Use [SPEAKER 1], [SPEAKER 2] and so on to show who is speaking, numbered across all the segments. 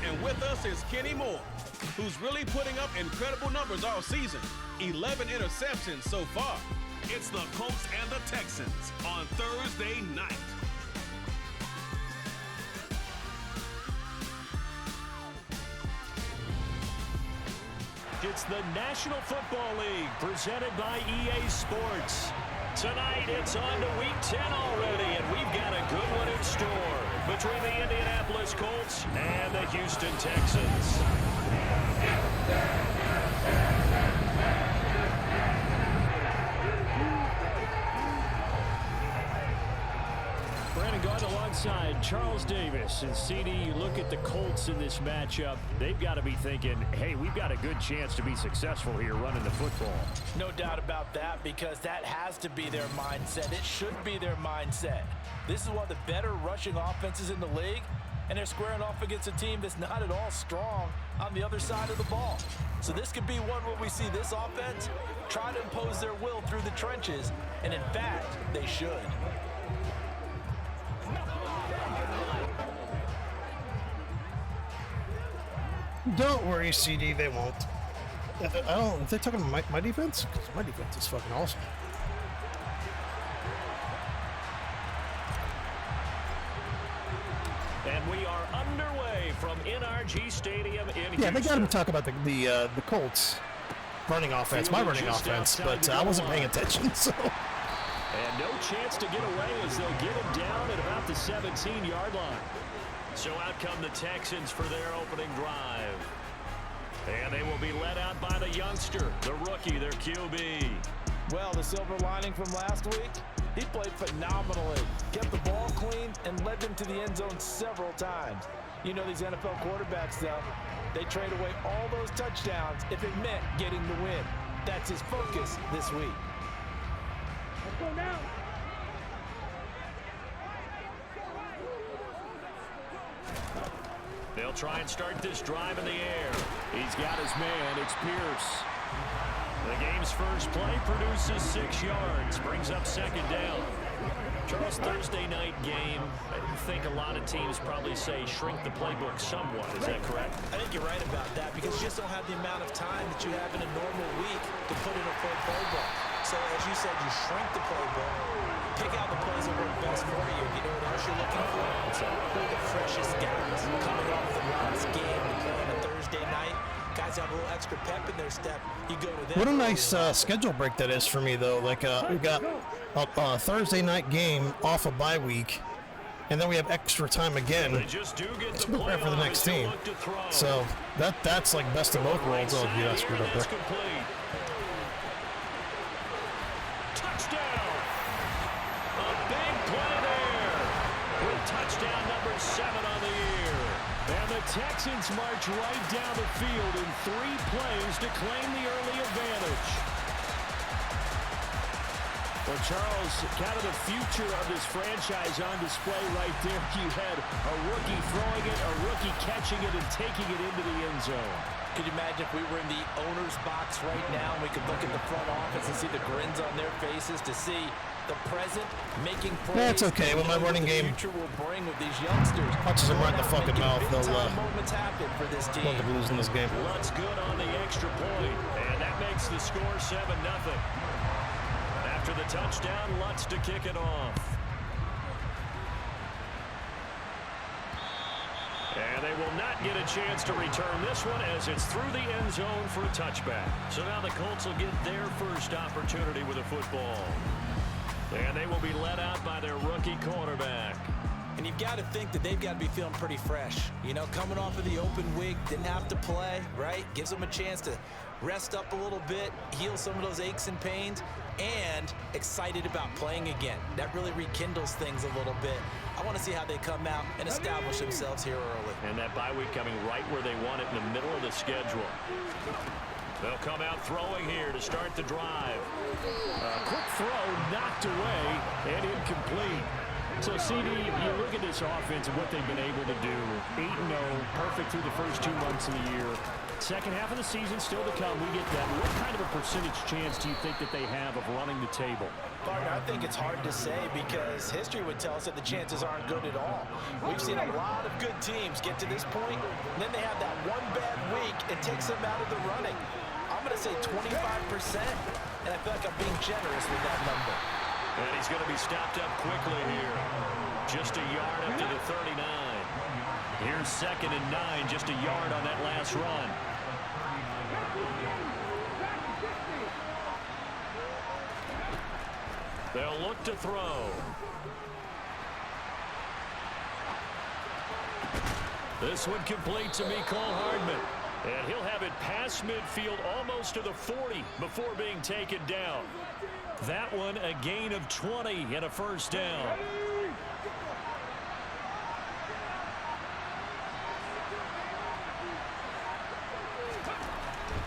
[SPEAKER 1] And with us is Kenny Moore, who's really putting up incredible numbers all season. 11 interceptions so far. It's the Colts and the Texans on Thursday night.
[SPEAKER 2] It's the National Football League presented by EA Sports. Tonight it's on to Week 10 already, and we've got a good one in store between the Indianapolis Colts and the Houston Texans. Brandon Gardner alongside Charles Davis. And CD, you look at the Colts in this matchup, they've got to be thinking, hey, we've got a good chance to be successful here running the football.
[SPEAKER 3] No doubt about that, because that has to be their mindset. It should be their mindset. This is one of the better rushing offenses in the league, and they're squaring off against a team that's not at all strong on the other side of the ball. So this could be one where we see this offense try to impose their will through the trenches, and in fact, they should.
[SPEAKER 4] Don't worry, CD, they won't. I don't. If they're talking about my defense, because my defense is fucking awesome.
[SPEAKER 2] And we are underway from NRG Stadium in Houston.
[SPEAKER 4] Yeah, they got to talk about the Colts running offense, my running offense, but I wasn't paying attention, so.
[SPEAKER 2] And no chance to get away as they'll get him down at about the 17-yard line. So out come the Texans for their opening drive. And they will be led out by the youngster, the rookie, their QB.
[SPEAKER 3] Well, the silver lining from last week, he played phenomenally. Kept the ball clean and led them to the end zone several times. You know these NFL quarterbacks, though, they trade away all those touchdowns if it meant getting the win. That's his focus this week.
[SPEAKER 5] Let's go now.
[SPEAKER 2] They'll try and start this drive in the air. He's got his man. It's Pierce. The game's first play produces 6 yards. Brings up second down. Charles, Thursday night game, I think a lot of teams probably say shrink the playbook somewhat. Is that correct?
[SPEAKER 3] I think you're right about that, because you just don't have the amount of time that you have in a normal week to put in a full playbook. So as you said, you shrink the playbook, pick out the plays that work best for you. You know what else you're looking for? So who are the freshest guys coming off the last game to play on a Thursday night? Guys have a little extra pep in their step. You go to them.
[SPEAKER 4] What a nice schedule break that is for me, though. Like, we got a Thursday night game off a bye week, and then we have extra time again to prepare for the next team. So that's like best of both worlds. Oh, yeah, I screwed up there.
[SPEAKER 2] Touchdown! A big play there with touchdown number 7 on the year. And the Texans march right down the field in 3 plays to claim the early advantage. Well, Charles, kind of the future of this franchise on display right there. You had a rookie throwing it, a rookie catching it, and taking it into the end zone.
[SPEAKER 3] Could you imagine if we were in the owner's box right now and we could look at the front office and see the grins on their faces, to see the present making plays?
[SPEAKER 4] That's okay. With my running game,
[SPEAKER 3] future will bring with these youngsters.
[SPEAKER 4] Punches them right in the fucking mouth. They'll
[SPEAKER 3] moments happen for this team.
[SPEAKER 4] end up losing this game.
[SPEAKER 2] Lutz good on the extra point, and that makes the score 7-0. After the touchdown, Lutz to kick it off. And they will not get a chance to return this one, as it's through the end zone for a touchback. So now the Colts will get their first opportunity with a football. And they will be led out by their rookie quarterback.
[SPEAKER 3] And you've got to think that they've got to be feeling pretty fresh. You know, coming off of the open week, didn't have to play, right? Gives them a chance to rest up a little bit, heal some of those aches and pains, and excited about playing again. That really rekindles things a little bit. I want to see how they come out and establish themselves here early.
[SPEAKER 2] And that bye week coming right where they want it, in the middle of the schedule. They'll come out throwing here to start the drive. A quick throw knocked away and incomplete. So, CD, you look at this offense and what they've been able to do. 8-0, perfect through the first 2 months of the year. Second half of the season still to come. We get that. What kind of a percentage chance do you think that they have of running the table?
[SPEAKER 3] Partner, I think it's hard to say because history would tell us that the chances aren't good at all. We've seen a lot of good teams get to this point, and then they have that one bad week. It takes them out of the running. I'm going to say 25%, and I feel like I'm being generous with that number.
[SPEAKER 2] And he's going to be stopped up quickly here. Just a yard up to the 39. Here's 2nd and 9, just a yard on that last run. They'll look to throw. This one complete to Mecole Hardman. And he'll have it past midfield almost to the 40 before being taken down. That one a gain of 20 and a first down.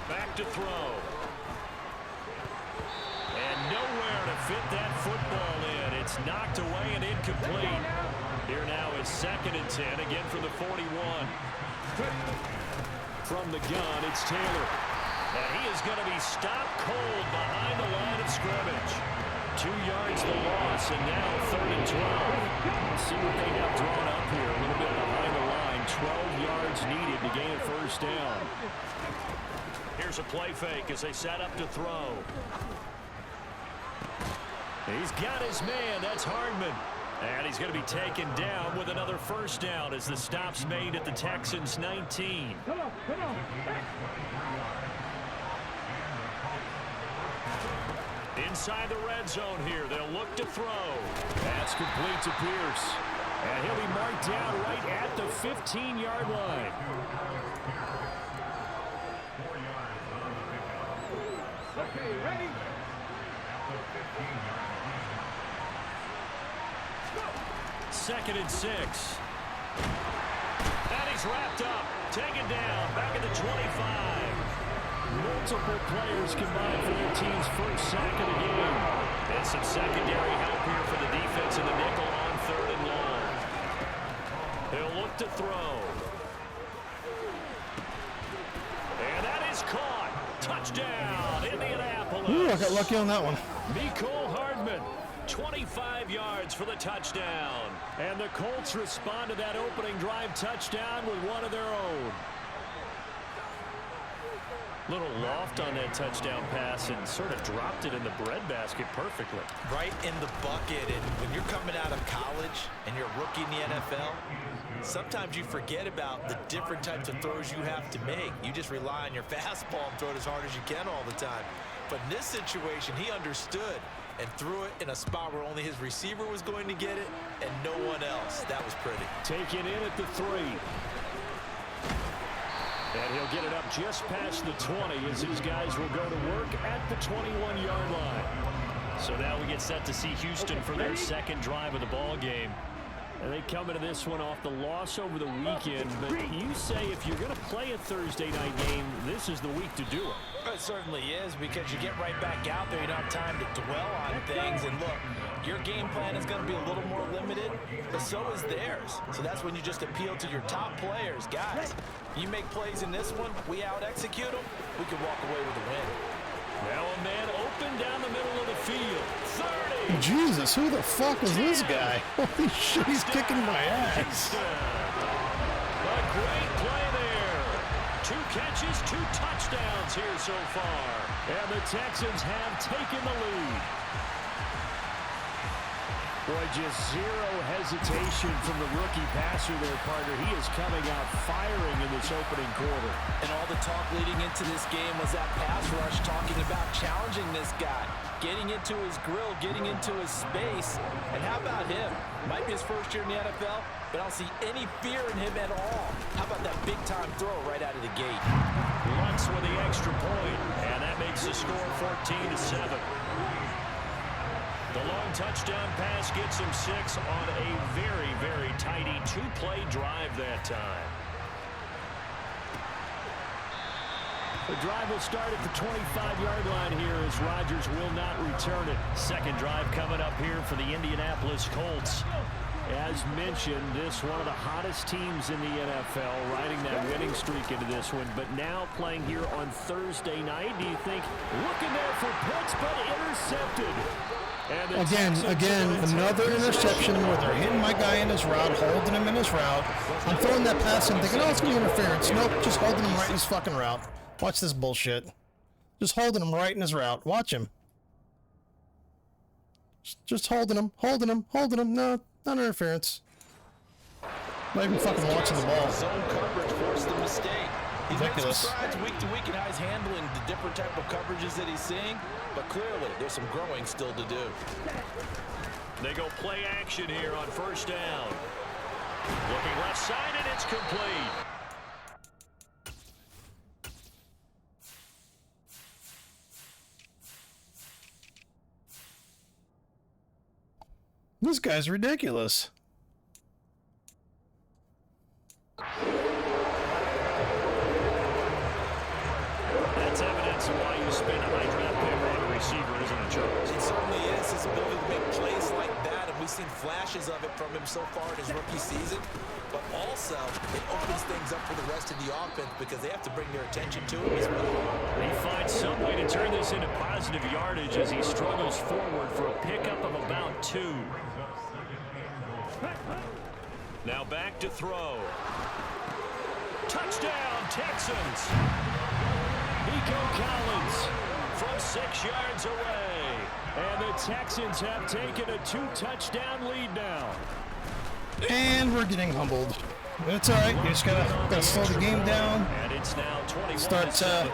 [SPEAKER 2] Back to throw. And nowhere to fit that football in. It's knocked away and incomplete. Here now is 2nd and 10, again from the 41. From the gun, it's Taylor. And he is going to be stopped cold behind the line of scrimmage. 2 yards the loss, and now 3rd and 12. Let's see what they have drawn up here. A little bit behind the line. 12 yards needed to gain a first down. Here's a play fake as they set up to throw. He's got his man. That's Hardman. And he's going to be taken down with another first down as the stop's made at the Texans' 19.
[SPEAKER 5] Come on.
[SPEAKER 2] Inside the red zone here. They'll look to throw. That's complete to Pierce. And he'll be marked down right at the 15-yard line.
[SPEAKER 5] Okay, ready?
[SPEAKER 2] 2nd and 6. And he's wrapped up. Taken down. Back at the 25. Multiple players combined for their team's first sack of the game. And some secondary help here for the defense in the nickel on 3rd and long. He'll look to throw. And that is caught. Touchdown, Indianapolis.
[SPEAKER 4] Ooh, I got lucky on that one.
[SPEAKER 2] Mecole Hardman, 25 yards for the touchdown. And the Colts respond to that opening drive touchdown with one of their own. Little loft on that touchdown pass and sort of dropped it in the breadbasket perfectly.
[SPEAKER 3] Right in the bucket, and when you're coming out of college and you're a rookie in the NFL, sometimes you forget about the different types of throws you have to make. You just rely on your fastball and throw it as hard as you can all the time. But in this situation, he understood and threw it in a spot where only his receiver was going to get it and no one else. That was pretty.
[SPEAKER 2] Taken in at the 3. And he'll get it up just past the 20 as his guys will go to work at the 21-yard line. So now we get set to see Houston for their second drive of the ball game. And they come into this one off the loss over the weekend. But you say if you're going to play a Thursday night game, this is the week to do it.
[SPEAKER 3] It certainly is, because you get right back out there. You don't have time to dwell on things. And look, your game plan is going to be a little more limited, but so is theirs. So that's when you just appeal to your top players. Guys, you make plays in this one, we out-execute them, we can walk away with a win.
[SPEAKER 2] Now a man open down the middle of the field. 30.
[SPEAKER 4] Jesus, who the fuck is this guy? Holy shit, he's kicking my ass.
[SPEAKER 2] A great play there. 2 catches, 2 touchdowns here so far. And the Texans have taken the lead. Boy, just zero hesitation from the rookie passer there, partner. He is coming out firing in this opening quarter.
[SPEAKER 3] And all the talk leading into this game was that pass rush, talking about challenging this guy, getting into his grill, getting into his space. And how about him? Might be his first year in the NFL, but I don't see any fear in him at all. How about that big-time throw right out of the gate?
[SPEAKER 2] Lutz with the extra point, and that makes the score 14-7. The long touchdown pass gets him 6 on a very, very tidy 2-play drive that time. The drive will start at the 25-yard line here as Rodgers will not return it. Second drive coming up here for the Indianapolis Colts. As mentioned, this one of the hottest teams in the NFL, riding that winning streak into this one, but now playing here on Thursday night. Do you think looking there for Pitts, but intercepted?
[SPEAKER 4] Again, another interception where they're hitting my guy in his route, holding him in his route. I'm throwing that pass and thinking, oh, it's going to be interference. Nope, just holding him right in his fucking route. Watch this bullshit. Just holding him right in his route. Watch him. Just holding him. No, not interference. Not even fucking watching the ball.
[SPEAKER 3] Zone coverage forced the mistake. He's making some
[SPEAKER 4] Ridiculous.
[SPEAKER 3] strides week to week in how he's handling the different type of coverages that he's seeing, but clearly there's some growing still to do.
[SPEAKER 2] They go play action here on first down. Looking left side, and it's complete.
[SPEAKER 4] This guy's ridiculous.
[SPEAKER 2] That's evidence of why you spend a high draft pick on a receiver, isn't it, Charles?
[SPEAKER 3] It certainly is. His ability to make plays like that, and we've seen flashes of it from him so far in his rookie season. But also, it opens things up for the rest of the offense because they have to bring their attention to him as well.
[SPEAKER 2] He finds some way to turn this into positive yardage as he struggles forward for a pickup of about 2. Now back to throw. Touchdown, Texans. Nico Collins from 6 yards away. And the Texans have taken a 2-touchdown lead now.
[SPEAKER 4] And we're getting humbled. It's all right. You just gotta slow the game down.
[SPEAKER 2] And it's now 21
[SPEAKER 4] Start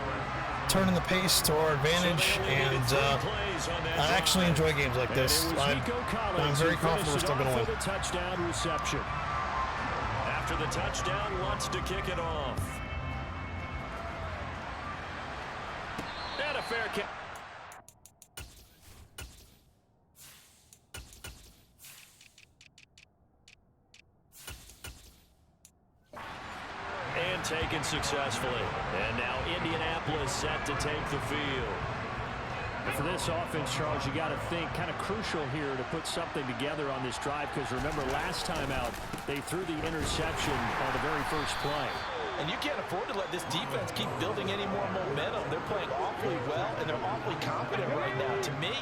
[SPEAKER 4] turning the pace to our advantage. And I actually enjoy games like this. I'm very confident we're still going to win.
[SPEAKER 2] The touchdown reception. After the touchdown, wants to kick it off. And a fair catch. And taken successfully. And now Indianapolis set to take the field. For this offense, Charles, you got to think kind of crucial here to put something together on this drive, because remember last time out they threw the interception on the very first play.
[SPEAKER 3] And you can't afford to let this defense keep building any more momentum. They're playing awfully well, and they're awfully confident right now. To me,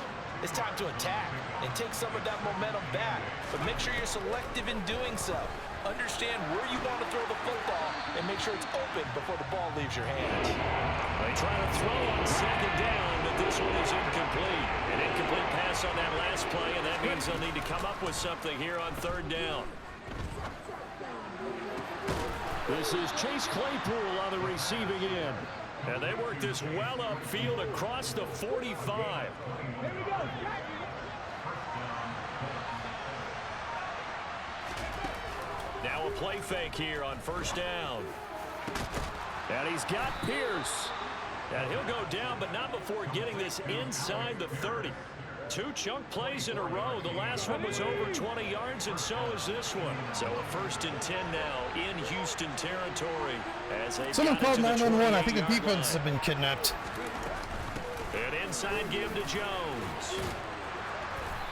[SPEAKER 3] it's time to attack and take some of that momentum back. But make sure you're selective in doing so. Understand where you want to throw the football and make sure it's open before the ball leaves your hands.
[SPEAKER 2] They try to throw on second down, but this one is incomplete. An incomplete pass on that last play, and that means they'll need to come up with something here on third down. This is Chase Claypool on the receiving end. And they work this well upfield across the 45. Now a play fake here on first down. And he's got Pierce. And he'll go down, but not before getting this inside the 30. 2 chunk plays in a row. The last one was over 20 yards, and so is this one. So a 1st and 10 now in Houston territory. As they
[SPEAKER 4] Someone called 911. I think the defense have been kidnapped.
[SPEAKER 2] An inside give to Jones.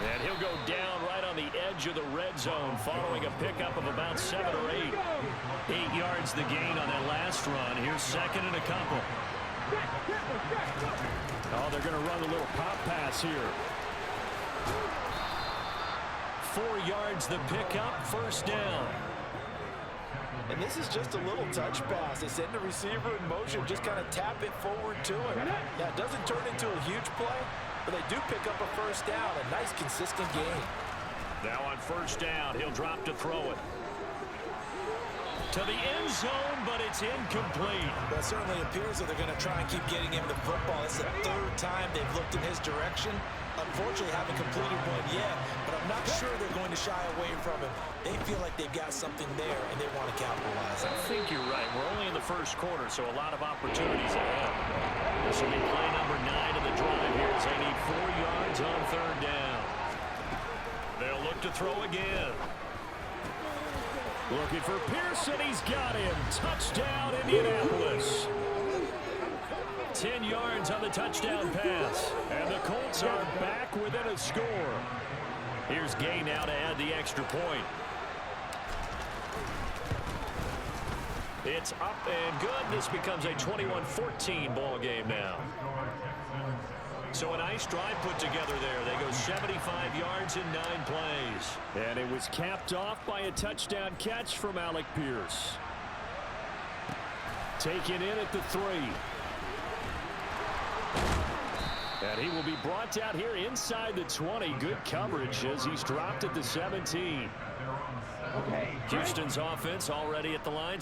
[SPEAKER 2] And he'll go down right on the edge of the red zone following a pickup of about 7 or 8. 8 yards the gain on that last run. Here's second and a couple. Oh, they're going to run a little pop pass here. 4 yards the pickup, first down.
[SPEAKER 3] And this is just a little touch pass. They send the receiver in motion, just kind of tap it forward to him. Now, it doesn't turn into a huge play, but they do pick up a first down. A nice, consistent gain.
[SPEAKER 2] Now on first down, he'll drop to throw it. To the end zone, but it's incomplete.
[SPEAKER 3] Well, it certainly appears that they're going to try and keep getting him the football. It's the 3rd time they've looked in his direction. Unfortunately, haven't completed one yet, but I'm not sure they're going to shy away from him. They feel like they've got something there, and they want to capitalize.
[SPEAKER 2] I think you're right. We're only in the first quarter, so a lot of opportunities ahead. This will be play number 9 of the drive here as they need 4 yards on third down. They'll look to throw again. Looking for Pearson. He's got him. Touchdown, Indianapolis. 10 yards on the touchdown pass. And the Colts are back within a score. Here's Gay now to add the extra point. It's up and good. This becomes a 21-14 ball game now. So a nice drive put together there. They go 75 yards in 9 plays. And it was capped off by a touchdown catch from Alec Pierce. Taken in at the 3. And he will be brought down here inside the 20. Good coverage as he's dropped at the 17. Houston's offense already at the line.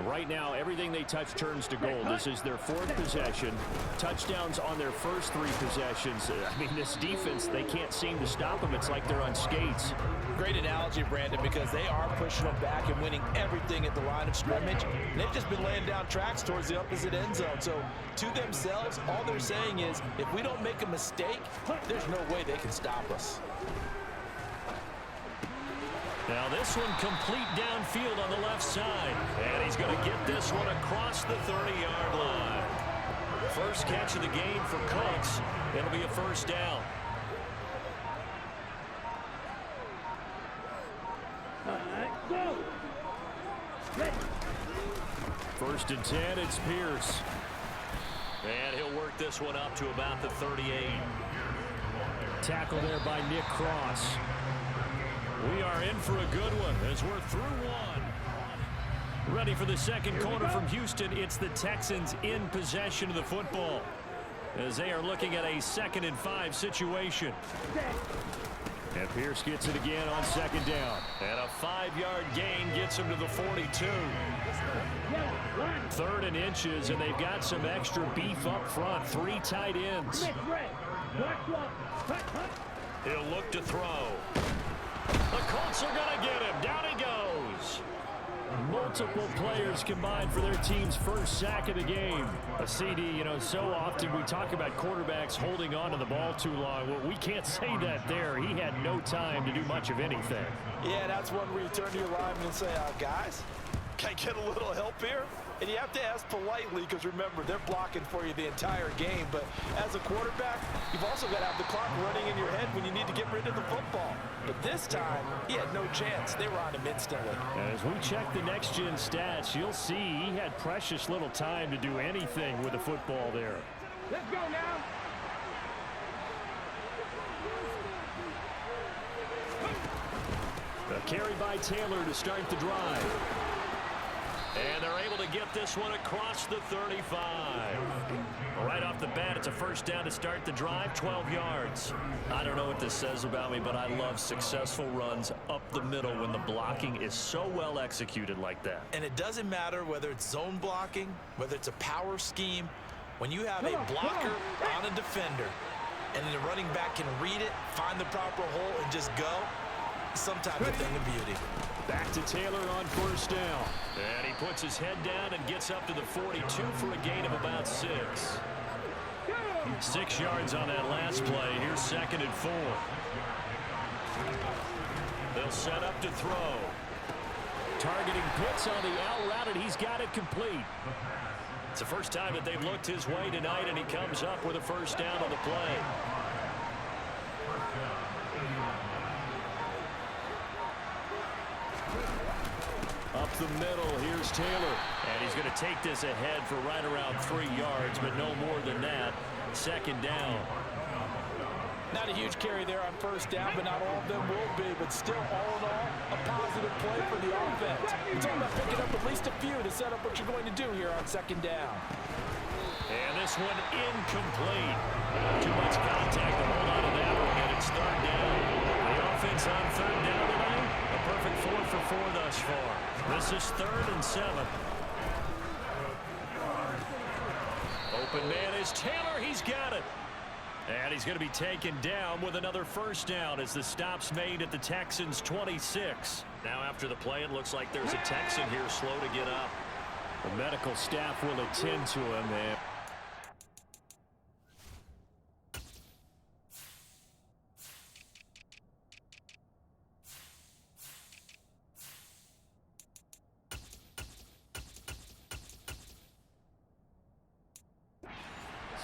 [SPEAKER 2] Right now, everything they touch turns to gold. This is their 4th possession. Touchdowns on their first 3 possessions. I mean, this defense, they can't seem to stop them. It's like they're on skates.
[SPEAKER 3] Great analogy, Brandon, because they are pushing them back and winning everything at the line of scrimmage. And they've just been laying down tracks towards the opposite end zone. So, to themselves, all they're saying is, if we don't make a mistake, there's no way they can stop us.
[SPEAKER 2] Now this one complete downfield on the left side. And he's going to get this one across the 30-yard line. First catch of the game for Colts. It'll be a first down. First and 10, it's Pierce. And he'll work this one up to about the 38. Tackle there by Nick Cross. We are in for a good one as we're through one. Ready for the second quarter from Houston. It's the Texans in possession of the football as they are looking at a 2nd and 5 situation. And Pierce gets it again on 2nd down. And a 5-yard gain gets him to the 42. 3rd and inches, and they've got some extra beef up front. 3 tight ends. He'll look to throw. The Colts are going to get him. Down he goes. Multiple players combined for their team's first sack of the game. A CD, you know, so often we talk about quarterbacks holding on to the ball too long. Well, we can't say that there. He had no time to do much of anything.
[SPEAKER 3] Yeah, that's one where you turn to your lineman and say, guys, can I get a little help here? And you have to ask politely because, remember, they're blocking for you the entire game. But as a quarterback, you've also got to have the clock running in your head when you need to get rid of the football. But this time, he had no chance. They were on him instantly.
[SPEAKER 2] As we check the next-gen stats, you'll see he had precious little time to do anything with the football there.
[SPEAKER 5] Let's go now.
[SPEAKER 2] A carry by Taylor to start the drive. And they're able to get this one across the 35. Right off the bat, it's a first down to start the drive, 12 yards. I don't know what this says about me, but I love successful runs up the middle when the blocking is so well executed like that.
[SPEAKER 3] And it doesn't matter whether it's zone blocking, whether it's a power scheme. When you have a blocker on a defender, and then the running back can read it, find the proper hole, and just go, sometimes a thing of beauty.
[SPEAKER 2] Back to Taylor on first down. And he puts his head down and gets up to the 42 for a gain of about 6. 6 yards on that last play. Here's 2nd and 4. They'll set up to throw. Targeting Pitts on the out route, and he's got it complete. It's the first time that they've looked his way tonight, and he comes up with a first down on the play. Up the middle, here's Taylor. And he's going to take this ahead for right around 3 yards, but no more than that. 2nd down.
[SPEAKER 3] Not a huge carry there on first down, but not all of them will be. But still, all in all, a positive play for the offense. It's all about picking up at least a few to set up what you're going to do here on 2nd down.
[SPEAKER 2] And this one incomplete. Too much contact to hold on to that one, and it's 3rd down. The offense on 3rd down tonight, a perfect 4 for 4 thus far. This is 3rd and 7. Open man is Taylor. He's got it. And he's going to be taken down with another first down as the stop's made at the Texans' 26. Now after the play, it looks like there's a Texan here slow to get up. The medical staff will attend to him.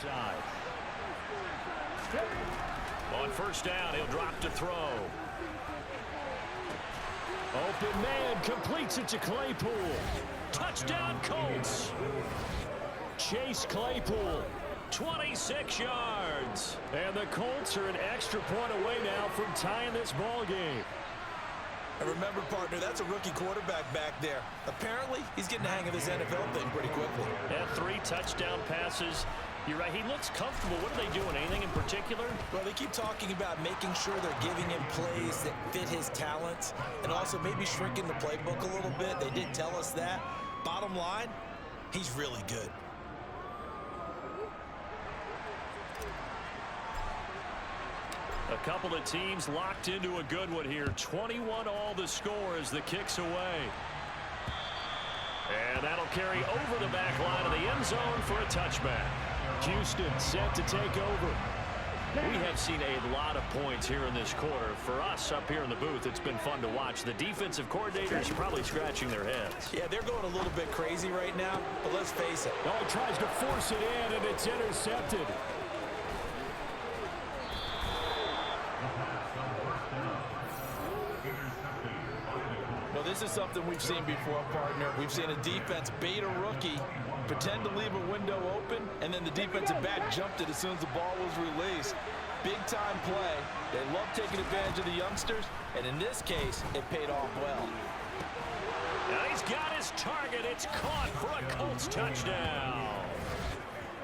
[SPEAKER 2] outside. On first down, he'll drop to throw. Open man completes it to Claypool. Touchdown Colts. Chase Claypool, 26 yards. And the Colts are an extra point away now from tying this ball game.
[SPEAKER 3] And remember, partner, that's a rookie quarterback back there. Apparently, he's getting the hang of this NFL thing pretty quickly.
[SPEAKER 2] Yeah, 3 touchdown passes. You're right, he looks comfortable. What are they doing? Anything in particular?
[SPEAKER 3] Well, they keep talking about making sure they're giving him plays that fit his talents and also maybe shrinking the playbook a little bit. They did tell us that. Bottom line, he's really good.
[SPEAKER 2] A couple of teams locked into a good one here. 21 all the score as the kick's away. And that'll carry over the back line of the end zone for a touchback. Houston set to take over. We have seen a lot of points here in this quarter. For us up here in the booth, it's been fun to watch. The defensive coordinators are probably scratching their heads.
[SPEAKER 3] Yeah, they're going a little bit crazy right now, but let's face it.
[SPEAKER 2] Oh, he tries to force it in, and it's intercepted.
[SPEAKER 3] Well, this is something we've seen before, partner. We've seen a defense bait a rookie, pretend to leave a window open, and then the defensive back jumped it as soon as the ball was released. Big-time play. They love taking advantage of the youngsters, and in this case, it paid off well.
[SPEAKER 2] Now he's got his target. It's caught for a Colts touchdown.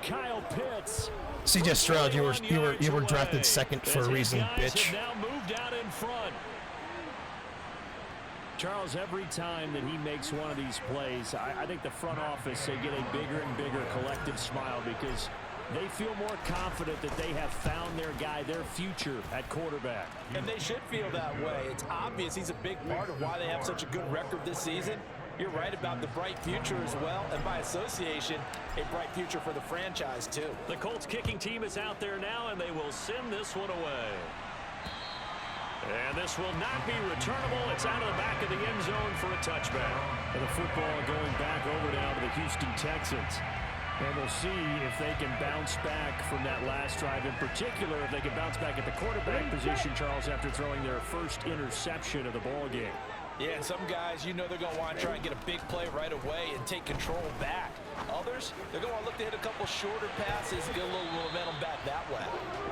[SPEAKER 2] Kyle Pitts.
[SPEAKER 4] CJ Stroud, you were drafted second for a reason, bitch.
[SPEAKER 2] Now moved out in front. Charles, every time that he makes one of these plays, I think the front office, they get a bigger and bigger collective smile because they feel more confident that they have found their guy, their future at quarterback.
[SPEAKER 3] And they should feel that way. It's obvious he's a big part of why they have such a good record this season. You're right about the bright future as well, and by association, a bright future for the franchise too.
[SPEAKER 2] The Colts kicking team is out there now, and they will send this one away. And this will not be returnable. It's out of the back of the end zone for a touchback. And the football going back over now to the Houston Texans. And we'll see if they can bounce back from that last drive. In particular, if they can bounce back at the quarterback position, Charles, after throwing their first interception of the ball game.
[SPEAKER 3] Yeah, and some guys, you know they're going to want to try and get a big play right away and take control back. Others, they're going to look to hit a couple shorter passes and get a little momentum back that way.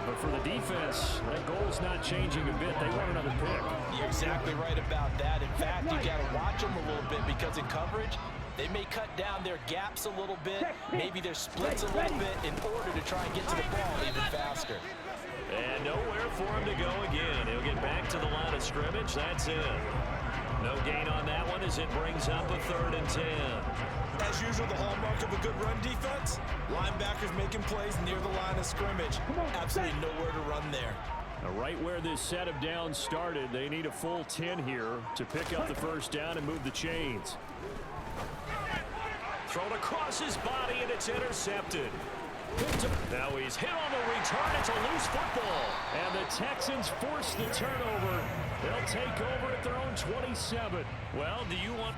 [SPEAKER 2] But for the defense, that goal's not changing a bit. They want another pick.
[SPEAKER 3] You're exactly right about that. In fact, you got to watch them a little bit because in coverage, they may cut down their gaps a little bit, maybe their splits a little bit in order to try and get to the ball even faster.
[SPEAKER 2] And nowhere for him to go again. He'll get back to the line of scrimmage. That's it. No gain on that one as it brings up a 3rd and 10.
[SPEAKER 3] As usual, the hallmark of a good run defense, linebackers making plays near the line of scrimmage. Absolutely nowhere to run there.
[SPEAKER 2] Now, right where this set of downs started, they need a full 10 here to pick up the first down and move the chains. Thrown across his body, and it's intercepted. Now he's hit on the return. It's a loose football. And the Texans force the turnover. They'll take over at their own 27. Well, do you want...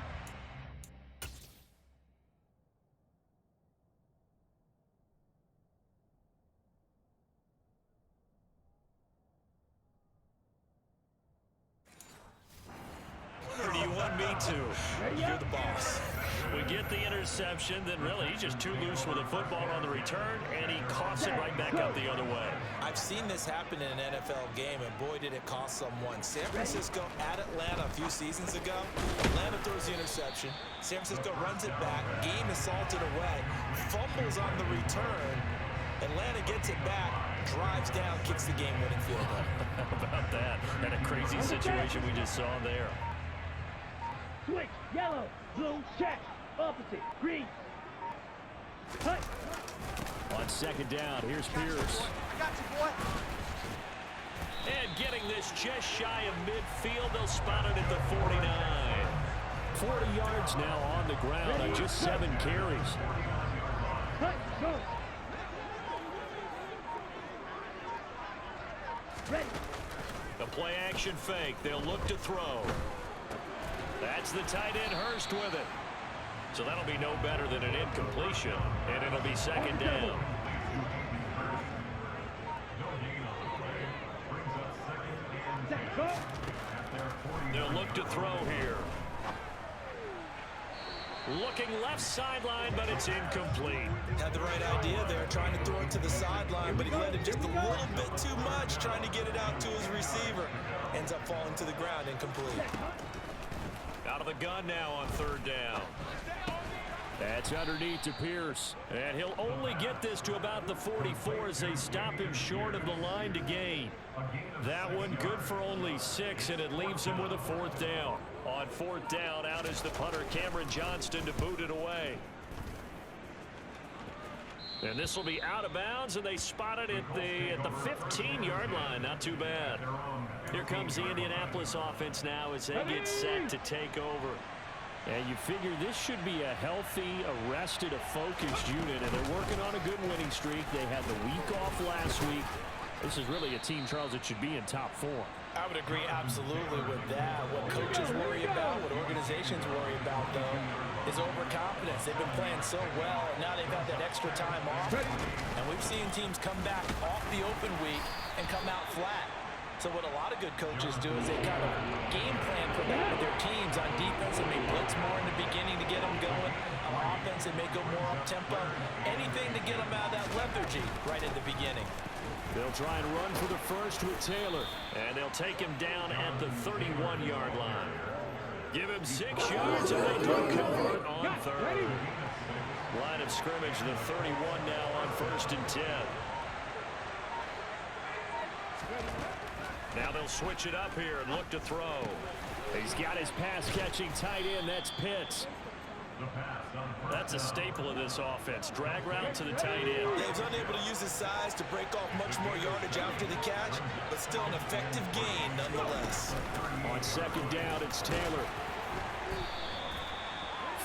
[SPEAKER 2] Or do you want me to?
[SPEAKER 3] You're the boss.
[SPEAKER 2] We get the interception, then really he's just too loose with a football on the return, and he coughs it right back up the other way.
[SPEAKER 3] I've seen this happen in an NFL game, and boy, did it cost someone. San Francisco at Atlanta a few seasons ago. Atlanta throws the interception. San Francisco runs it back. Game is salted away. Fumbles on the return. Atlanta gets it back, drives down, kicks the game-winning field goal.
[SPEAKER 2] How about that? And a crazy situation we just saw there.
[SPEAKER 5] Switch, yellow, blue, check, opposite, green. Cut.
[SPEAKER 2] On 2nd down, here's Pierce.
[SPEAKER 5] Got you, boy.
[SPEAKER 2] And getting this just shy of midfield, they'll spot it at the 49. 40 yards now on the ground on just 7 carries.
[SPEAKER 5] Cut, go. Ready.
[SPEAKER 2] The play action fake. They'll look to throw. That's the tight end Hurst with it. So that'll be no better than an incompletion, and it'll be 2nd down.
[SPEAKER 5] Go.
[SPEAKER 2] They'll look to throw here. Looking left sideline, but it's incomplete.
[SPEAKER 3] Had the right idea there, trying to throw it to the sideline, but he let it just a little bit too much, trying to get it out to his receiver. Ends up falling to the ground, incomplete.
[SPEAKER 2] Out of the gun now on third down. That's underneath to Pierce. And he'll only get this to about the 44 as they stop him short of the line to gain. That one good for only 6, and it leaves him with a fourth down. On fourth down, out is the punter, Cameron Johnston, to boot it away. And this will be out of bounds, and they spot it at the 15-yard line. Not too bad. Here comes the Indianapolis offense now as they get set to take over. And you figure this should be a healthy, arrested, a focused unit, and they're working on a good winning streak. They had the week off last week. This is really a team, Charles, that should be in top form.
[SPEAKER 3] I would agree absolutely with that. What coaches worry about, what organizations worry about, though, is overconfidence. They've been playing so well, and now they've got that extra time off. And we've seen teams come back off the open week and come out flat. So what a lot of good coaches do is they kind of game plan for that with their teams. On defense, they may blitz more in the beginning to get them going. On offense, they may go more up-tempo. Anything to get them out of that lethargy right at the beginning.
[SPEAKER 2] They'll try and run for the first with Taylor. And they'll take him down at the 31-yard line. Give him 6 yards, and they do convert on third. Line of scrimmage, the 31 now on 1st and 10. Now they'll switch it up here and look to throw. He's got his pass-catching tight end. That's Pitts. That's a staple of this offense. Drag route to the tight end.
[SPEAKER 3] Yeah, he's unable to use his size to break off much more yardage after the catch, but still an effective gain nonetheless.
[SPEAKER 2] On second down, it's Taylor.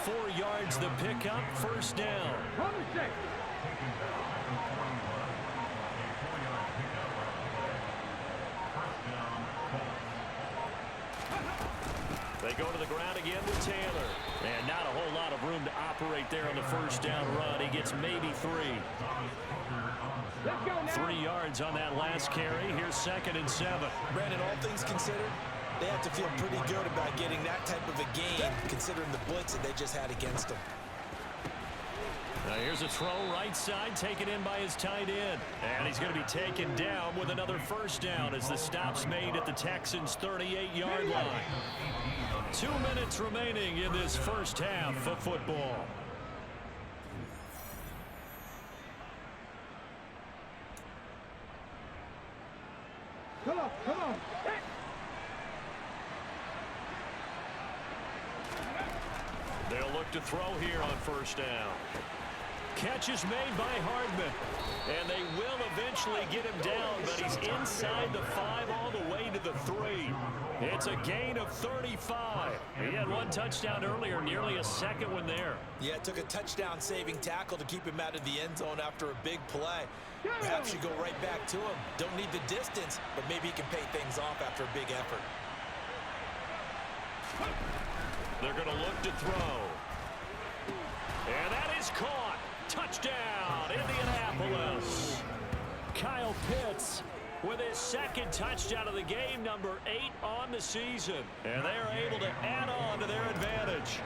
[SPEAKER 2] 4 yards the pickup, first down. They go to the ground again with Taylor. And not a whole lot of room to operate there on the first down run. He gets maybe 3. 3 yards on that last carry. Here's 2nd and 7.
[SPEAKER 3] Brandon, all things considered, they have to feel pretty good about getting that type of a gain, considering the blitz that they just had against them.
[SPEAKER 2] Now here's a throw right side, taken in by his tight end. And he's going to be taken down with another first down as the stop's made at the Texans' 38-yard line. 2 minutes remaining in this first half of football.
[SPEAKER 5] Come on, come on.
[SPEAKER 2] They'll look to throw here on first down. Catch is made by Hardman. And they will eventually get him down, but he's inside the 5 all the way to the 3. It's a gain of 35. He had 1 touchdown earlier, nearly a second one there.
[SPEAKER 3] Yeah, it took a touchdown-saving tackle to keep him out of the end zone after a big play. Perhaps you go right back to him. Don't need the distance, but maybe he can pay things off after a big effort.
[SPEAKER 2] They're going to look to throw. And that is caught. Touchdown, Indianapolis. Kyle Pitts with his 2nd touchdown of the game, number 8 on the season. And they are able to add on to their advantage.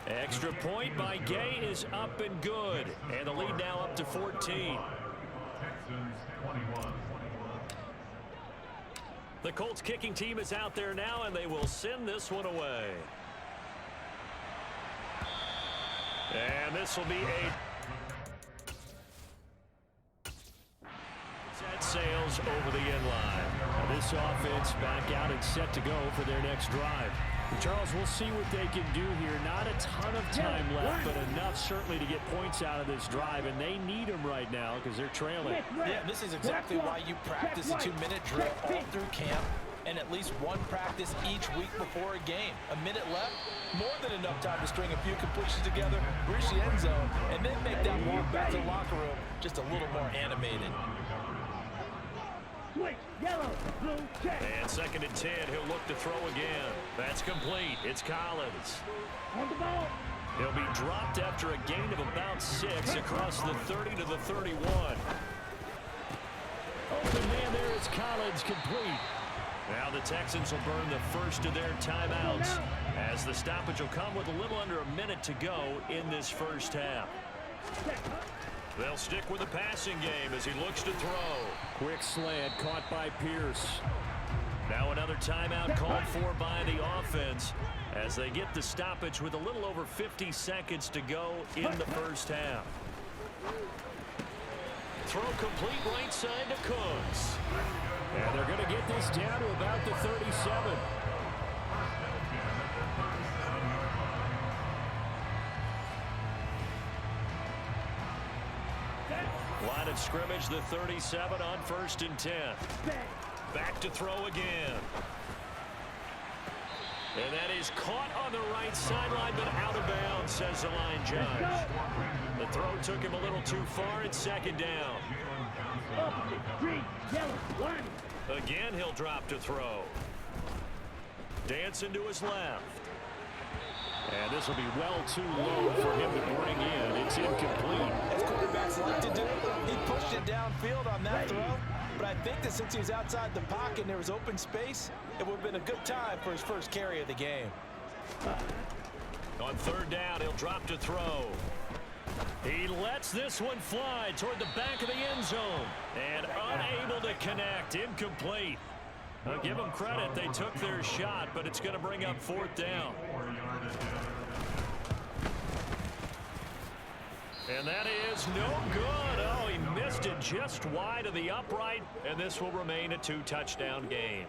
[SPEAKER 2] Extra point by Gay is up and good. And the lead now up to 14. The Colts kicking team is out there now, and they will send this one away. And this will be a set sails over the end line. Now this offense back out and set to go for their next drive. Charles, we'll see what they can do here. Not a ton of time left, but enough certainly to get points out of this drive, and they need them right now because they're trailing.
[SPEAKER 3] Yeah, this is exactly why you practice a 2-minute drill all through camp and at least 1 practice each week before a game. A minute left, more than enough time to string a few completions together, reach the end zone, and then make that walk back to the locker room just a little more animated.
[SPEAKER 5] Switch, yellow, blue, check.
[SPEAKER 2] And 2nd and 10, he'll look to throw again. That's complete. It's Collins.
[SPEAKER 5] On the ball.
[SPEAKER 2] He'll be dropped after a gain of about 6 across the 30 to the 31. open man there as Collins complete. Now the Texans will burn the first of their timeouts as the stoppage will come with a little under a minute to go in this first half. They'll stick with the passing game as he looks to throw. Quick slant caught by Pierce. Now another timeout called for by the offense as they get the stoppage with a little over 50 seconds to go in the first half. Throw complete right side to Cooks. And they're going to get this down to about the 37. Line of scrimmage, the 37 on 1st and 10. Back to throw again. And that is caught on the right sideline, but out of bounds, says the line judge. The throw took him a little too far. It's 2nd down.
[SPEAKER 5] Green, yellow, line.
[SPEAKER 2] Again, he'll drop to throw. Dancing to his left. And this will be well too low for him to bring in. It's incomplete.
[SPEAKER 3] As quarterbacks like to do, he pushed it downfield on that throw. But I think that since he was outside the pocket and there was open space, it would have been a good time for his first carry of the game.
[SPEAKER 2] On 3rd down, he'll drop to throw. He lets this one fly toward the back of the end zone. And unable to connect. Incomplete. I'll give them credit. They took their shot, but it's going to bring up 4th down. And that is no good. Oh, he missed it just wide of the upright, and this will remain a 2-touchdown game.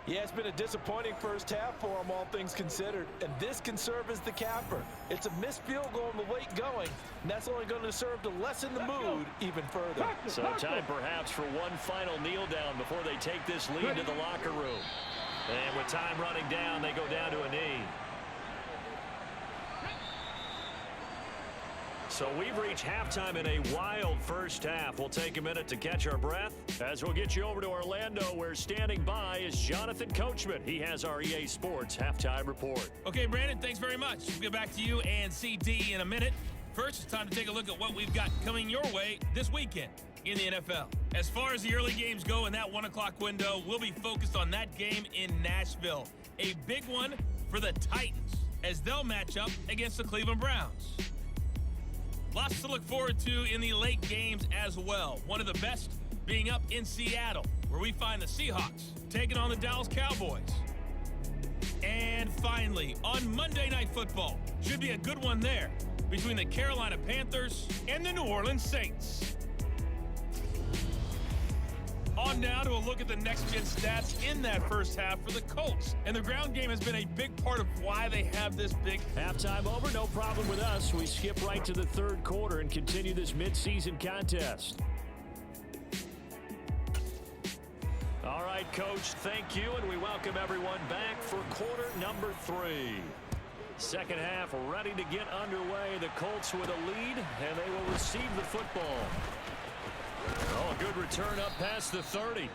[SPEAKER 3] Yeah, it's been a disappointing first half for him, all things considered. And this can serve as the capper. It's a missed field goal in the late going, and that's only going to serve to lessen the mood even further.
[SPEAKER 2] So time perhaps for one final kneel down before they take this lead to the locker room. And with time running down, they go down to a knee. So we've reached halftime in a wild first half. We'll take a minute to catch our breath as we'll get you over to Orlando, where standing by is Jonathan Coachman. He has our EA Sports halftime report.
[SPEAKER 6] Okay, Brandon, thanks very much. We'll get back to you and CD in a minute. First, it's time to take a look at what we've got coming your way this weekend in the NFL. As far as the early games go in that 1 o'clock window, we'll be focused on that game in Nashville. A big one for the Titans as they'll match up against the Cleveland Browns. Lots to look forward to in the late games as well. One of the best being up in Seattle, where we find the Seahawks taking on the Dallas Cowboys. And finally, on Monday Night Football, should be a good one there between the Carolina Panthers and the New Orleans Saints. On now to a look at the next-gen stats in that first half for the Colts. And the ground game has been a big part of why they have this big.
[SPEAKER 2] Halftime over, no problem with us. We skip right to the 3rd quarter and continue this midseason contest. All right, Coach, thank you, and we welcome everyone back for quarter number 3. Second half ready to get underway. The Colts with a lead, and they will receive the football. Oh, a good return up past the 30.